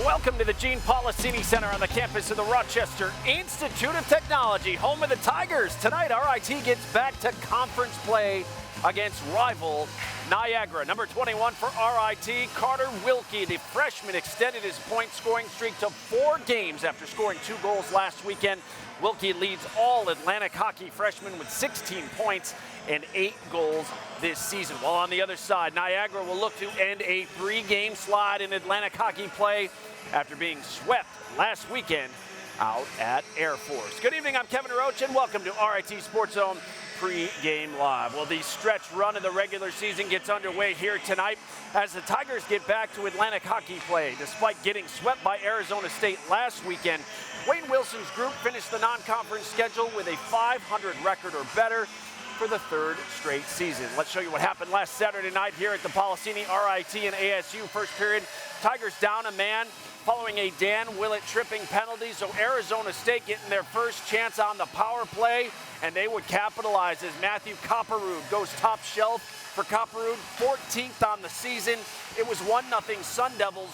Welcome to the Gene Policini Center on the campus of the Rochester Institute of Technology, home of the Tigers. Tonight, RIT gets back to conference play against rival Niagara. Number 21 for RIT, Carter Wilkie, the freshman, extended his point-scoring streak to 4 games after scoring 2 goals last weekend. Wilkie leads all Atlantic hockey freshmen with 16 points and 8 goals this season. While on the other side, Niagara will look to end a 3-game slide in Atlantic hockey play after being swept last weekend out at Air Force. Good evening, I'm Kevin Roach, and welcome to RIT SportsZone Pregame Live. Well, the stretch run of the regular season gets underway here tonight as the Tigers get back to Atlantic hockey play. Despite getting swept by Arizona State last weekend, Wayne Wilson's group finished the non-conference schedule with a 500 record or better for the 3rd straight season. Let's show you what happened last Saturday night here at the Policini. RIT and ASU first period. Tigers down a man following a Dan Willett tripping penalty, so Arizona State getting their first chance on the power play, and they would capitalize as Matthew Copperrood goes top shelf for Copperrood, 14th on the season. It was 1-0 Sun Devils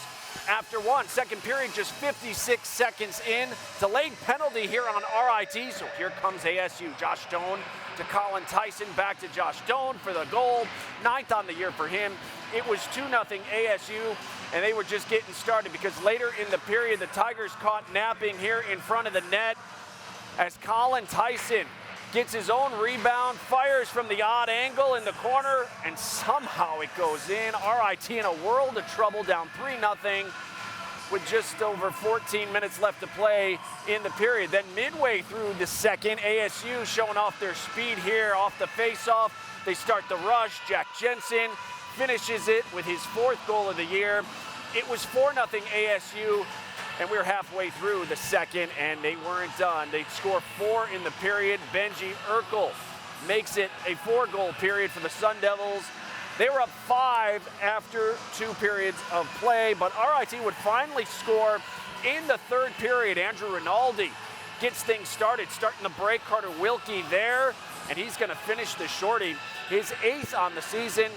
after one. Second period, just 56 seconds in. Delayed penalty here on RIT, so here comes ASU. Josh Doan to Colin Tyson, back to Josh Doan for the goal. 9th on the year for him. It was 2-0 ASU, and they were just getting started because later in the period, the Tigers caught napping here in front of the net as Colin Tyson gets his own rebound, fires from the odd angle in the corner, and somehow it goes in. RIT in a world of trouble, down 3-0 with just over 14 minutes left to play in the period. Then midway through the second, ASU showing off their speed here off the faceoff. They start the rush. Jack Jensen finishes it with his 4th goal of the year. It was 4-0 ASU, and we were halfway through the second, and they weren't done. They score 4 in the period. Benji Urkel makes it a 4-goal period for the Sun Devils. They were up 5 after 2 periods of play, but RIT would finally score in the 3rd period. Andrew Rinaldi gets things started, starting the break. Carter Wilkie there, and he's going to finish the shorty, his 8th on the season.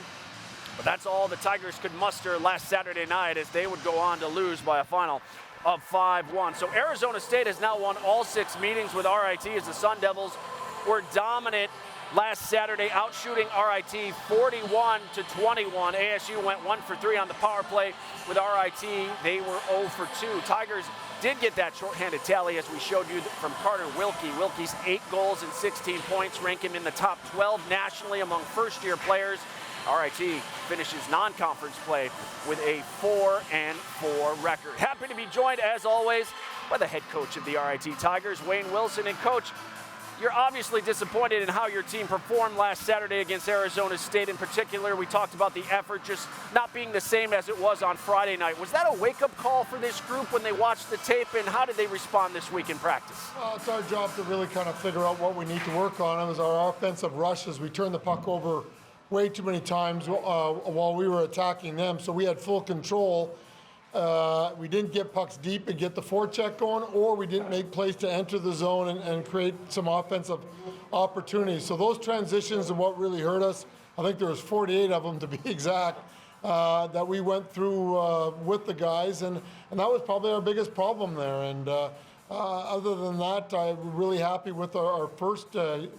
But that's all the Tigers could muster last Saturday night as they would go on to lose by a final of 5-1. So Arizona State has now won all 6 meetings with RIT as the Sun Devils were dominant last Saturday, outshooting RIT 41-21. ASU went 1 for 3 on the power play with RIT. They were 0 for 2. Tigers did get that shorthanded tally, as we showed you, from Carter Wilkie. Wilkie's 8 goals and 16 points rank him in the top 12 nationally among first-year players. RIT finishes non-conference play with a 4-4 record. Happy to be joined, as always, by the head coach of the RIT Tigers, Wayne Wilson. And Coach, you're obviously disappointed in how your team performed last Saturday against Arizona State in particular. We talked about the effort just not being the same as it was on Friday night. Was that a wake-up call for this group when they watched the tape, and how did they respond this week in practice? Well, it's our job to really kind of figure out what we need to work on. It was our offensive rush as we turned the puck over way too many times while we were attacking them, so we had full control. We didn't get pucks deep and get the forecheck going, or we didn't make plays to enter the zone and create some offensive opportunities. So those transitions are what really hurt us. I think there was 48 of them, to be exact, that we went through with the guys, and that was probably our biggest problem there. And other than that, I'm really happy with our first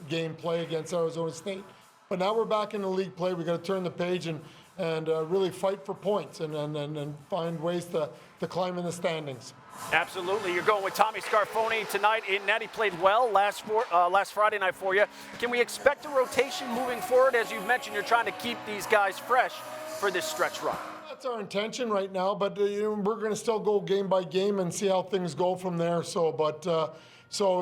game play against Arizona State. But now we're back in the league play. We've got to turn the page and really fight for points and find ways to climb in the standings. Absolutely. You're going with Tommy Scarfoni tonight in net. He played well last Friday night for you. Can we expect a rotation moving forward? As you've mentioned, you're trying to keep these guys fresh for this stretch run. That's our intention right now, but we're going to still go game by game and see how things go from there. So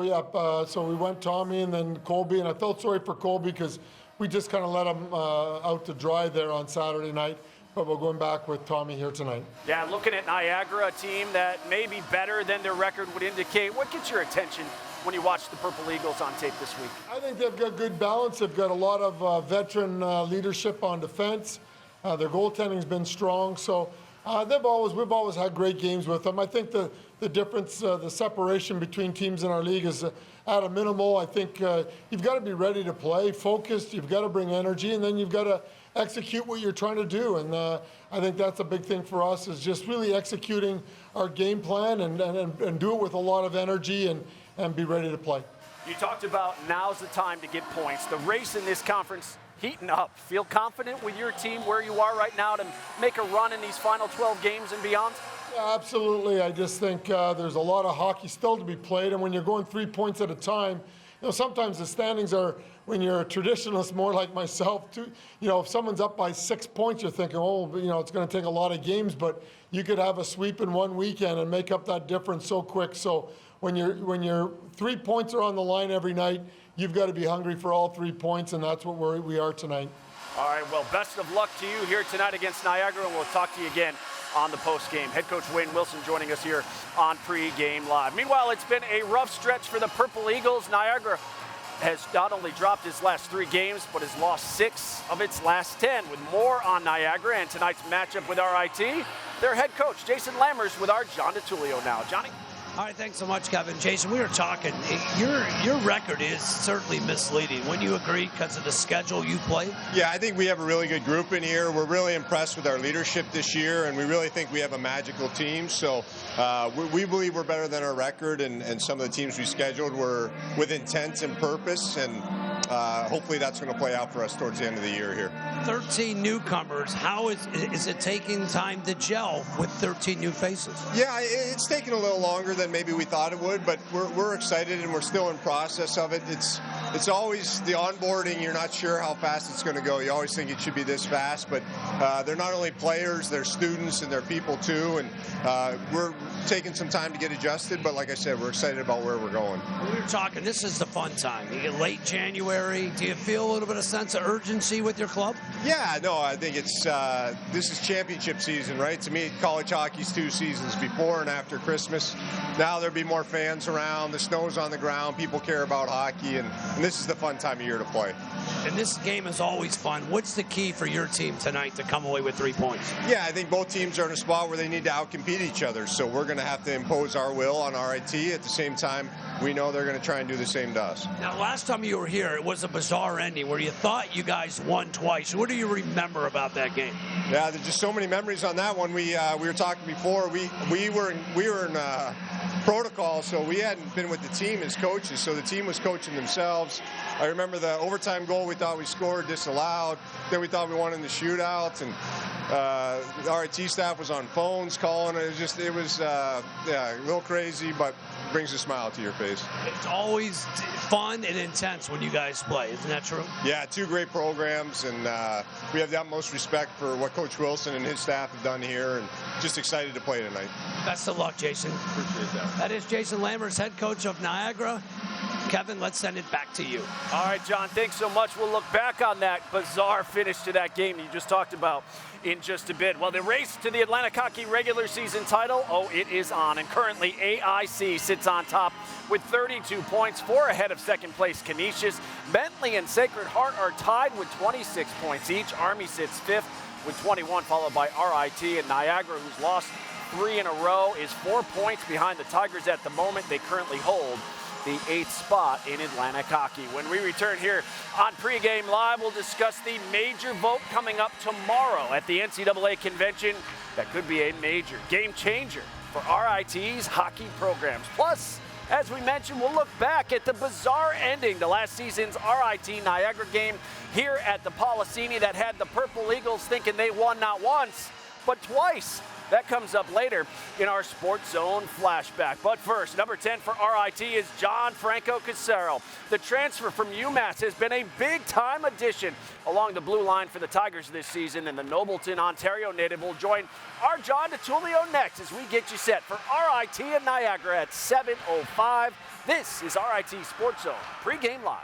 we went Tommy and then Colby, and I felt sorry for Colby because we just kind of let him out to dry there on Saturday night, but we're going back with Tommy here tonight. Yeah, looking at Niagara, a team that may be better than their record would indicate. What gets your attention when you watch the Purple Eagles on tape this week? I think they've got good balance. They've got a lot of veteran leadership on defense. Their goaltending's been strong, so we've always had great games with them. I think the difference, the separation between teams in our league is at a minimal. I think you've got to be ready to play, focused. You've got to bring energy, and then you've got to execute what you're trying to do. And I think that's a big thing for us, is just really executing our game plan and do it with a lot of energy and be ready to play. You talked about now's the time to get points. The race in this conference heating up. Feel confident with your team where you are right now to make a run in these final 12 games and beyond? Yeah, absolutely. I just think there's a lot of hockey still to be played, and when you're going 3 points at a time, sometimes the standings are, when you're a traditionalist more like myself, too, if someone's up by 6 points, you're thinking, it's going to take a lot of games, but you could have a sweep in one weekend and make up that difference so quick. So when your 3 points are on the line every night, you've got to be hungry for all 3 points, and that's what we are tonight. All right, well, best of luck to you here tonight against Niagara, and we'll talk to you again on the post-game. Head coach Wayne Wilson joining us here on Pregame Live. Meanwhile, it's been a rough stretch for the Purple Eagles. Niagara has not only dropped his last 3 games, but has lost 6 of its last 10. With more on Niagara and tonight's matchup with RIT, their head coach, Jason Lammers, with our John DiTullio now. Johnny? All right, thanks so much, Kevin. Jason, we were talking. Your record is certainly misleading. Wouldn't you agree because of the schedule you played? Yeah, I think we have a really good group in here. We're really impressed with our leadership this year, and we really think we have a magical team. So we believe we're better than our record, and some of the teams we scheduled were with intent and purpose, and hopefully that's going to play out for us towards the end of the year here. 13 newcomers. How is it taking time to gel with 13 new faces? Yeah, it's taken a little longer than maybe we thought it would, but we're excited, and we're still in process of it. It's always the onboarding. You're not sure how fast it's going to go. You always think it should be this fast, but they're not only players, they're students, and they're people too, and we're taking some time to get adjusted, but like I said, we're excited about where we're going. We were talking, this is the fun time. You get late January. Do you feel a little bit of sense of urgency with your club? Yeah, no, I think it's this is championship season, right? To me, college hockey's 2 seasons, before and after Christmas. Now there'll be more fans around. The snow's on the ground. People care about hockey, and this is the fun time of year to play. And this game is always fun. What's the key for your team tonight to come away with 3 points? Yeah, I think both teams are in a spot where they need to outcompete each other. So we're going to have to impose our will on RIT. At the same time, we know they're going to try and do the same to us. Now, last time you were here, it was a bizarre ending where you thought you guys won twice. What do you remember about that game? Yeah, there's just so many memories on that one. We were talking before. We were in protocol, so we hadn't been with the team as coaches. So the team was coaching themselves. I remember the overtime goal we thought we scored disallowed. Then we thought we won in the shootout, and the RIT staff was on phones calling. It was a little crazy, but brings a smile to your face. It's always fun and intense when you guys play. Isn't that true? Yeah, 2 great programs, and we have the utmost respect for what Coach Wilson and his staff have done here, and just excited to play tonight. Best of luck, Jason. Appreciate that. That is Jason Lammers, head coach of Niagara. Kevin, let's send it back to you. All right, John, thanks so much. We'll look back on that bizarre finish to that game you just talked about in just a bit. Well, the race to the Atlantic Hockey regular season title, it is on. And currently, AIC sits on top with 32 points, 4 ahead of second place Canisius. Bentley and Sacred Heart are tied with 26 points each. Army sits 5th with 21, followed by RIT, and Niagara, who's lost 3 in a row, is 4 points behind the Tigers at the moment. They currently hold the 8th spot in Atlantic Hockey. When we return here on Pregame Live, we'll discuss the major vote coming up tomorrow at the NCAA convention. That could be a major game changer for RIT's hockey programs. Plus, as we mentioned, we'll look back at the bizarre ending to last season's RIT Niagara game here at the Policini that had the Purple Eagles thinking they won not once, but twice. That comes up later in our SportsZone flashback. But first, number 10 for RIT is John Franco Casero. The transfer from UMass has been a big-time addition along the blue line for the Tigers this season, and the Nobleton, Ontario native will join our John DiTullio next as we get you set for RIT and Niagara at 7:05. This is RIT SportsZone Pregame Live.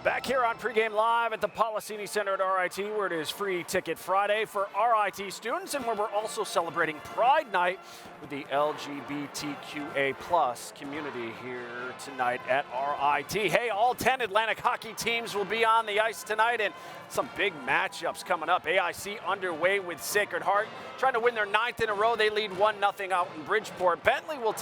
Back here on Pregame Live at the Policini Center at RIT, where it is Free Ticket Friday for RIT students, and where we're also celebrating Pride Night with the LGBTQA+ community here tonight at RIT. Hey, all 10 Atlantic hockey teams will be on the ice tonight, and some big matchups coming up. AIC underway with Sacred Heart, trying to win their 9th in a row. They lead 1-0 out in Bridgeport. Bentley will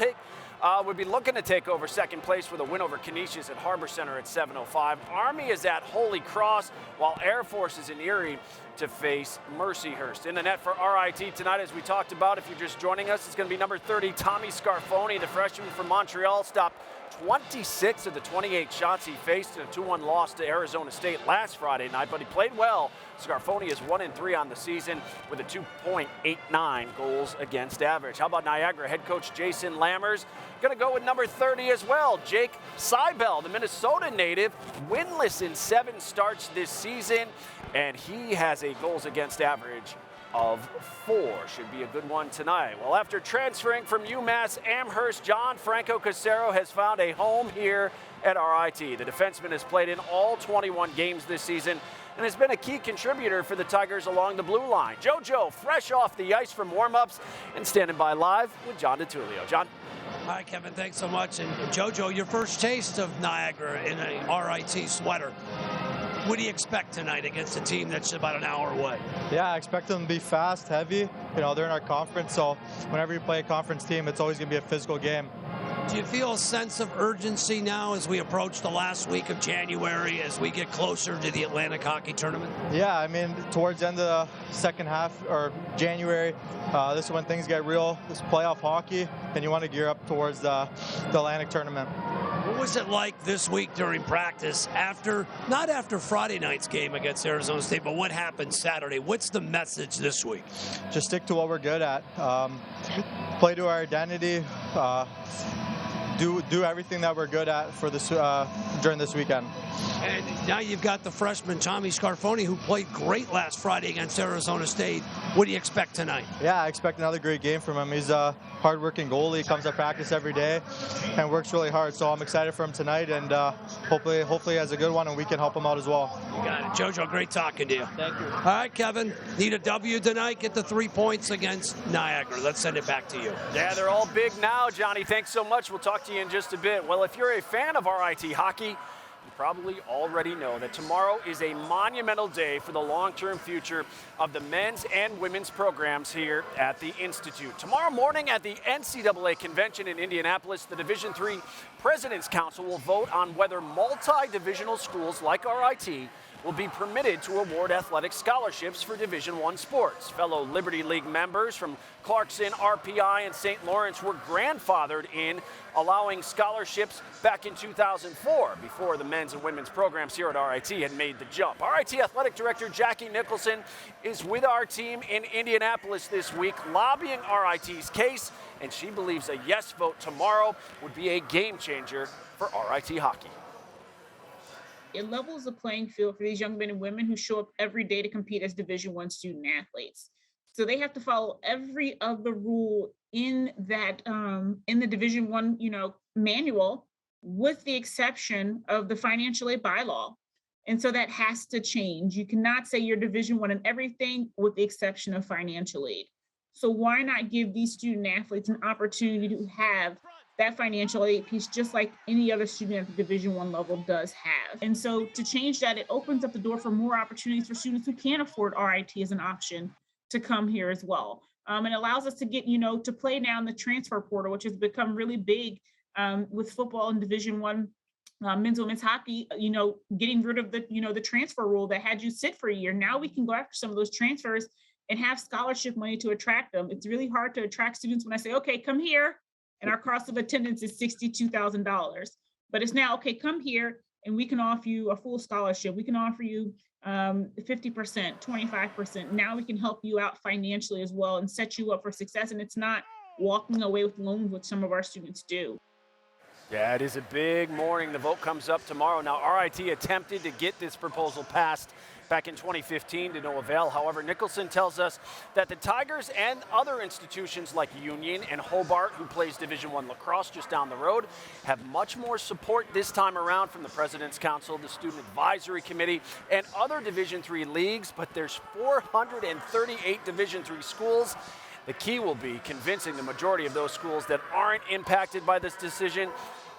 would be looking to take over second place with a win over Canisius at Harbor Center at 7:05. Army is at Holy Cross, while Air Force is in Erie to face Mercyhurst. In the net for RIT tonight, as we talked about, if you're just joining us, it's going to be number 30, Tommy Scarfoni, the freshman from Montreal, stopped 26 of the 28 shots he faced in a 2-1 loss to Arizona State last Friday night, but he played well. Scarfoni is 1-3 on the season with a 2.89 goals against average. How about Niagara head coach Jason Lammers? Going to go with number 30 as well, Jake Seibel, the Minnesota native, winless in 7 starts this season, and he has a goals against average of 4. Should be a good one tonight. Well, after transferring from UMass Amherst, John Franco Casero has found a home here at RIT. The defenseman has played in all 21 games this season and has been a key contributor for the Tigers along the blue line. JoJo, fresh off the ice from warm-ups and standing by live with John DiTullio. John? Hi, Kevin. Thanks so much. And JoJo, your first taste of Niagara in a RIT sweater. What do you expect tonight against a team that's about an hour away? Yeah, I expect them to be fast, heavy. You know, they're in our conference, so whenever you play a conference team, it's always going to be a physical game. Do you feel a sense of urgency now as we approach the last week of January, as we get closer to the Atlantic Hockey Tournament? Yeah, I mean, towards the end of the second half, or January, this is when things get real. This playoff hockey, and you want to gear up towards the Atlantic Tournament. What was it like this week during practice, not after Friday night's game against Arizona State, but what happened Saturday? What's the message this week? Just stick to what we're good at. Play to our identity. Do everything that we're good at for this during this weekend. And now you've got the freshman Tommy Scarfoni, who played great last Friday against Arizona State. What do you expect tonight? Yeah, I expect another great game from him. He's a hard-working goalie. He comes to practice every day and works really hard. So I'm excited for him tonight, and hopefully he has a good one, and we can help him out as well. You got it. JoJo, great talking to you. Thank you. All right, Kevin, need a W tonight. Get the 3 points against Niagara. Let's send it back to you. Yeah, they're all big now, Johnny. Thanks so much. We'll talk to you in just a bit. Well, if you're a fan of RIT hockey, you probably already know that tomorrow is a monumental day for the long-term future of the men's and women's programs here at the Institute. Tomorrow morning at the NCAA convention in Indianapolis, the Division III President's Council will vote on whether multi-divisional schools like RIT will be permitted to award athletic scholarships for Division I sports. Fellow Liberty League members from Clarkson, RPI, and St. Lawrence were grandfathered in, allowing scholarships back in 2004, before the men's and women's programs here at RIT had made the jump. RIT Athletic Director Jackie Nicholson is with our team in Indianapolis this week, lobbying RIT's case, and she believes a yes vote tomorrow would be a game changer for RIT hockey. It levels the playing field for these young men and women who show up every day to compete as Division I student athletes. So they have to follow every other rule in that in the Division I, manual, with the exception of the financial aid bylaw. And so that has to change. You cannot say you're Division I in everything with the exception of financial aid. So why not give these student athletes an opportunity to have that financial aid piece, just like any other student at the Division I level does have? And so to change that, it opens up the door for more opportunities for students who can't afford RIT as an option to come here as well. It allows us to get, to play now in the transfer portal, which has become really big with football and Division I men's and women's hockey, getting rid of the transfer rule that had you sit for a year. Now we can go after some of those transfers and have scholarship money to attract them. It's really hard to attract students when I say, okay, come here, and our cost of attendance is $62,000. But it's now, okay, come here, and we can offer you a full scholarship. We can offer you 50%, 25%. Now we can help you out financially as well and set you up for success. And it's not walking away with loans, which some of our students do. Yeah, it is a big morning. The vote comes up tomorrow. Now, RIT attempted to get this proposal passed back in 2015 to no avail. However, Nicholson tells us that the Tigers and other institutions like Union and Hobart, who plays Division I lacrosse just down the road, have much more support this time around from the President's Council, the Student Advisory Committee, and other Division III leagues, but there's 438 Division III schools. The key will be convincing the majority of those schools that aren't impacted by this decision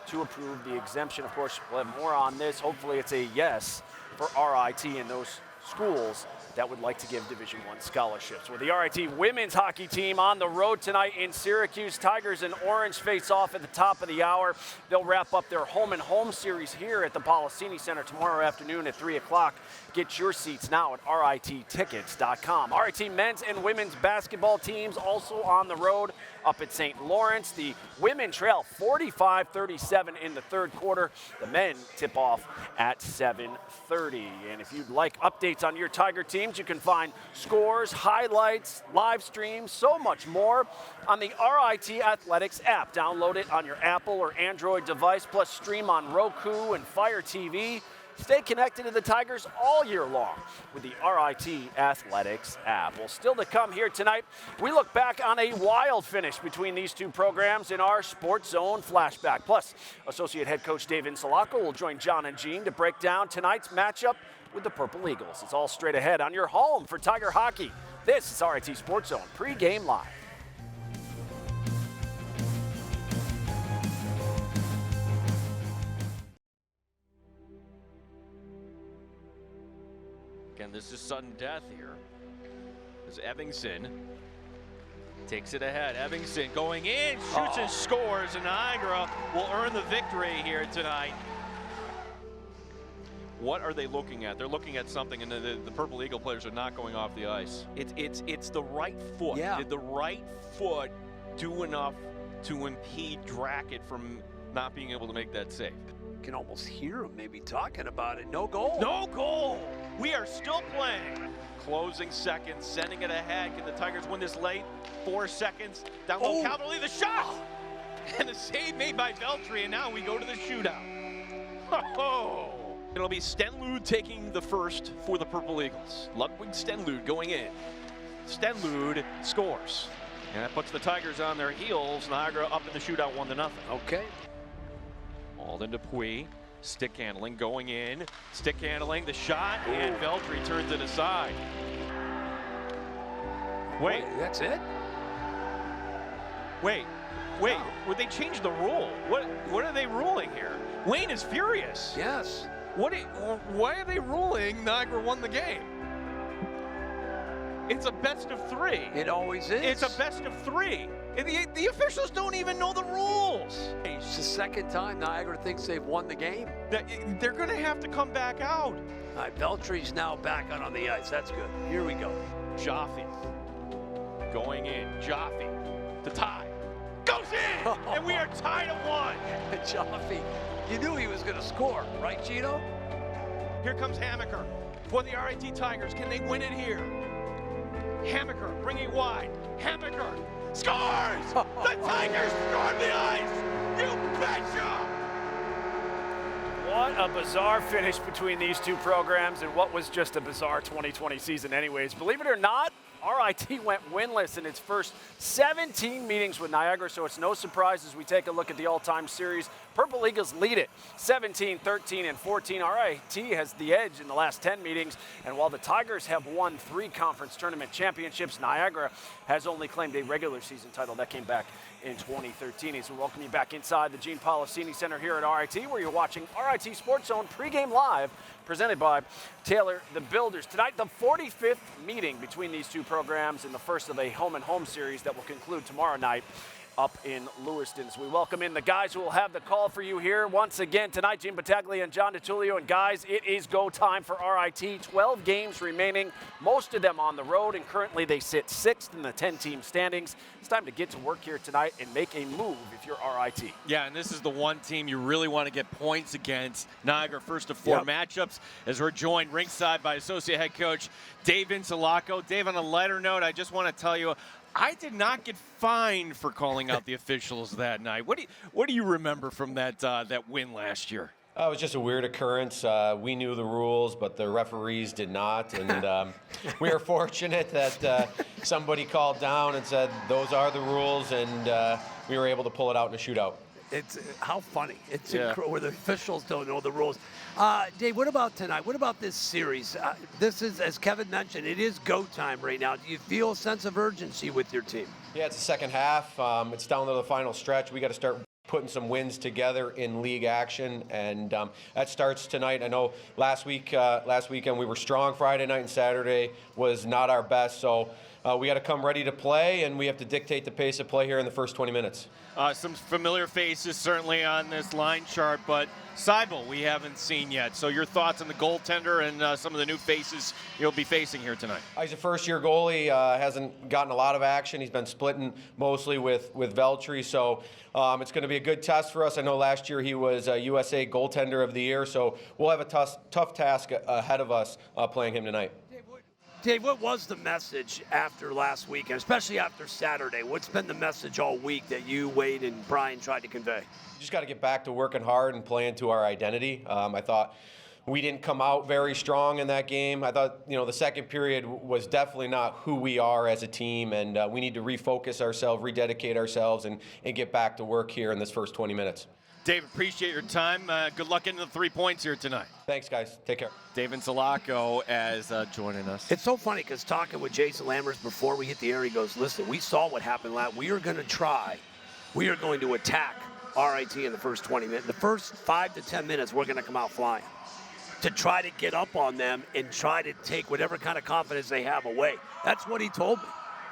to approve the exemption. Of course, we'll have more on this. Hopefully it's a yes for RIT in those schools that would like to give Division I scholarships. With the RIT women's hockey team on the road tonight in Syracuse, Tigers and Orange face off at the top of the hour. They'll wrap up their home-and-home series here at the Policini Center tomorrow afternoon at 3 o'clock. Get your seats now at RITtickets.com. RIT men's and women's basketball teams also on the road up at St. Lawrence. The women trail 45-37 in the third quarter. The men tip off at 7:30. And if you'd like updates on your Tiger teams, you can find scores, highlights, live streams, so much more on the RIT Athletics app. Download it on your Apple or Android device, plus stream on Roku and Fire TV. Stay connected to the Tigers all year long with the RIT Athletics app. Well, still to come here tonight, we look back on a wild finish between these two programs in our SportsZone flashback. Plus, Associate Head Coach Dave Insulaco will join John and Jean to break down tonight's matchup with the Purple Eagles. It's all straight ahead on your home for Tiger hockey. This is RIT SportsZone Pregame Live. Again, this is sudden death here. As Evanston takes it ahead. Evanston going in, shoots and scores, and Niagara will earn the victory here tonight. What are they looking at? They're looking at something, and the Purple Eagle players are not going off the ice. It's the right foot. Yeah. Did the right foot do enough to impede Drackett from not being able to make that save? Can almost hear him maybe talking about it. No goal. No goal. We are still playing. Closing seconds, sending it ahead. Can the Tigers win this late? 4 seconds. Down low, Calverley, the shot! And the save made by Veltri, and now we go to the shootout. Oh! It'll be Stenlud taking the first for the Purple Eagles. Ludwig Stenlud going in. Stenlud scores. And that puts the Tigers on their heels. Niagara up in the shootout 1-0. Okay. All into Pui. Stick handling going in. Stick handling, the shot, and Veltri turns it aside. Wait. That's it? Wait. Would they change the rule? What are they ruling here? Wayne is furious. Yes. Why are they ruling Niagara won the game? It's a best of 3. It always is. It's a best of 3. And the officials don't even know the rules. It's the second time Niagara thinks they've won the game. They're going to have to come back out. All right, Veltri's now back on the ice. That's good. Here we go. Jaffe going in. Jaffe to tie. Goes in! And we are tied at 1. Jaffe, you knew he was going to score, right, Gino? Here comes Hammaker for the RIT Tigers. Can they win it here? Hammaker bringing wide. Hammaker scores! The Tigers storm the ice! You betcha! What a bizarre finish between these two programs, and what was just a bizarre 2020 season anyways. Believe it or not, RIT went winless in its first 17 meetings with Niagara, so it's no surprise as we take a look at the all-time series. Purple Eagles lead it 17, 13, and 14. RIT has the edge in the last 10 meetings, and while the Tigers have won 3 conference tournament championships, Niagara has only claimed a regular season title. That came back in 2013. So welcome you back inside the Gene Policini Center here at RIT, where you're watching RIT SportsZone Pregame Live, presented by Taylor the Builders. Tonight, the 45th meeting between these two programs in the first of a home-and-home series that will conclude tomorrow night up in Lewiston. So we welcome in the guys who will have the call for you here once again tonight. Jim Battaglia and John DiTullio. And guys, it is go time for RIT. 12 games remaining, most of them on the road, and currently they sit 6th in the 10-team standings. It's time to get to work here tonight and make a move if you're RIT. Yeah, and this is the one team you really want to get points against. Niagara, first of 4 matchups, as we're joined ringside by Associate Head Coach Dave Insulaco. Dave, on a lighter note, I just want to tell you, I did not get fined for calling out the officials that night. What do you remember from that win last year? It was just a weird occurrence. We knew the rules, but the referees did not. And we were fortunate that somebody called down and said, those are the rules, and we were able to pull it out in a shootout. It's how funny. It's incredible where the officials don't know the rules. Dave, what about tonight? What about this series? This is, as Kevin mentioned, it is go time right now. Do you feel a sense of urgency with your team? Yeah, it's the second half. It's down to the final stretch. We got to start putting some wins together in league action, and that starts tonight. I know last weekend we were strong. Friday night and Saturday was not our best, so we got to come ready to play, and we have to dictate the pace of play here in the first 20 minutes. Some familiar faces certainly on this line chart, but Seibel we haven't seen yet. So your thoughts on the goaltender and some of the new faces you'll be facing here tonight? He's a first-year goalie, hasn't gotten a lot of action. He's been splitting mostly with Veltri, so it's going to be a good test for us. I know last year he was USA Goaltender of the Year, so we'll have a tough task ahead of us playing him tonight. Dave, what was the message after last weekend, especially after Saturday? What's been the message all week that you, Wade, and Brian tried to convey? You just got to get back to working hard and playing to our identity. I thought we didn't come out very strong in that game. I thought, the second period was definitely not who we are as a team, and we need to refocus ourselves, rededicate ourselves, and get back to work here in this first 20 minutes. Dave, appreciate your time. Good luck into the 3 points here tonight. Thanks, guys. Take care. David Zalako as joining us. It's so funny because talking with Jason Lammers before we hit the air, he goes, listen, we saw what happened last. We are going to attack RIT in the first 20 minutes. The first 5 to 10 minutes, we're going to come out flying to try to get up on them and try to take whatever kind of confidence they have away. That's what he told me.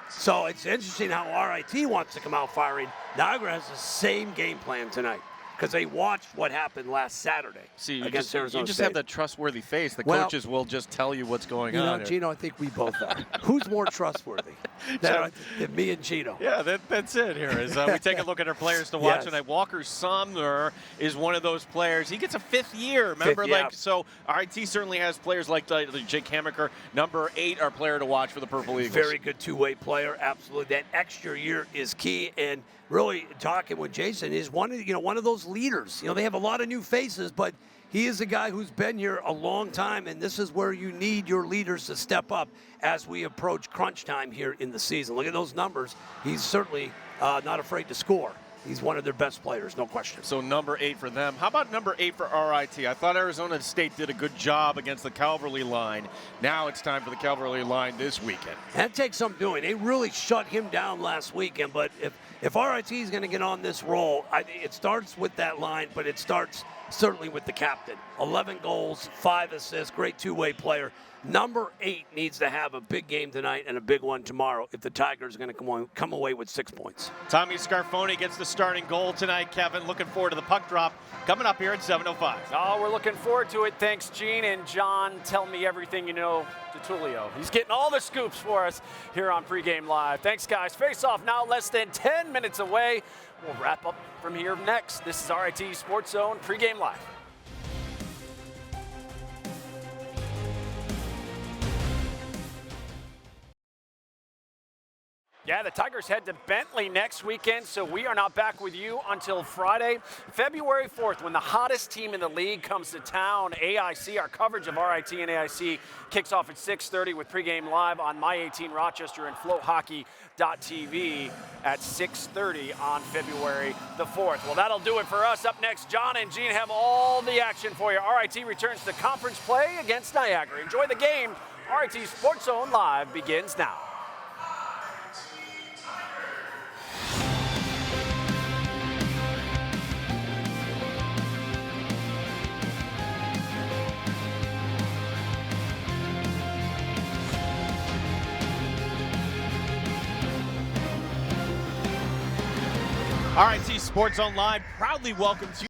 So it's interesting how RIT wants to come out firing. Niagara has the same game plan tonight, because they watched what happened last Saturday against Arizona You just State. have that trustworthy face. The coaches will just tell you what's going on. Gino, I think we both are. Who's more trustworthy than me and Gino? Yeah, that's it here. We take a look at our players to watch Yes. tonight. Walker Sumner is one of those players. He gets a fifth year. Remember, so RIT certainly has players like Jake Hammaker. Number 8, our player to watch for the Purple Eagles. Very good two-way player, absolutely. That extra year is key, and really talking with Jason is one of those leaders. They have a lot of new faces, but he is a guy who's been here a long time, and this is where you need your leaders to step up as we approach crunch time here in the season. Look at those numbers. He's certainly not afraid to score. He's one of their best players, no question. So number 8 for them. How about number 8 for RIT? I thought Arizona State did a good job against the Calverley line. Now it's time for the Calverley line this weekend. That takes some doing. They really shut him down last weekend, but if RIT is going to get on this roll, it starts with that line, but it starts certainly with the captain. 11 goals, 5 assists, great two-way player. Number 8 needs to have a big game tonight and a big one tomorrow if the Tigers are going to come away with 6 points. Tommy Scarfoni gets the starting goal tonight, Kevin. Looking forward to the puck drop coming up here at 7:05. Oh, we're looking forward to it. Thanks, Gene and John. Tell me everything you know to Tulio. He's getting all the scoops for us here on Pregame Live. Thanks, guys. Face off now less than 10 minutes away. We'll wrap up from here next. This is RIT SportsZone Pregame Live. Yeah, the Tigers head to Bentley next weekend, so we are not back with you until Friday, February 4th, when the hottest team in the league comes to town. AIC, our coverage of RIT and AIC kicks off at 6:30 with Pregame Live on My18 Rochester and FloatHockey.tv at 6:30 on February the 4th. Well, that'll do it for us. Up next, John and Gene have all the action for you. RIT returns to conference play against Niagara. Enjoy the game. RIT SportsZone Live begins now. RIT SportsZone Live proudly welcomes you